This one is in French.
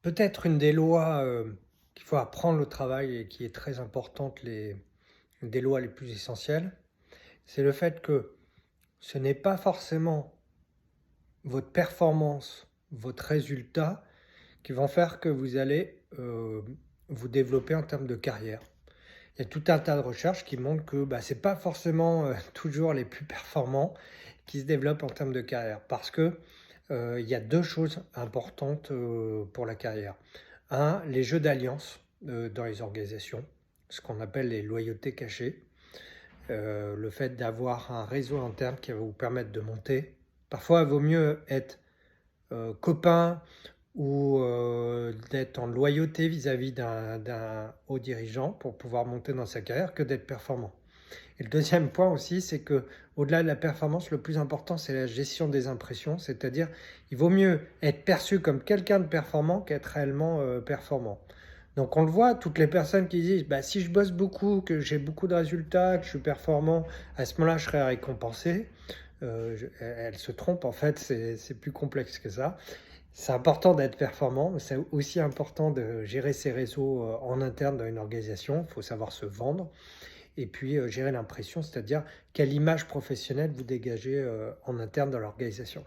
Peut-être une des lois, qu'il faut apprendre au travail et qui est très importante, une des lois les plus essentielles, c'est le fait que ce n'est pas forcément votre performance, votre résultat qui vont faire que vous allez, vous développer en termes de carrière. Il y a tout un tas de recherches qui montrent que, bah, c'est pas forcément, toujours les plus performants qui se développent en termes de carrière. Parce que, il y a 2 choses importantes, pour la carrière. Un, les jeux d'alliance, dans les organisations, ce qu'on appelle les loyautés cachées. Le fait d'avoir un réseau interne qui va vous permettre de monter. Parfois, il vaut mieux être, copain ou, d'être en loyauté vis-à-vis d'un haut dirigeant pour pouvoir monter dans sa carrière que d'être performant. Et le deuxième point aussi, c'est que au-delà de la performance, le plus important, c'est la gestion des impressions. C'est-à-dire, il vaut mieux être perçu comme quelqu'un de performant qu'être réellement, performant. Donc on le voit, toutes les personnes qui disent: «Bah, si je bosse beaucoup, que j'ai beaucoup de résultats, que je suis performant, à ce moment-là, je serai récompensé». Elles se trompent, en fait, c'est plus complexe que ça. C'est important d'être performant, mais c'est aussi important de gérer ses réseaux, en interne dans une organisation. Il faut savoir se vendre et puis, gérer l'impression, c'est-à-dire quelle image professionnelle vous dégagez, en interne dans l'organisation.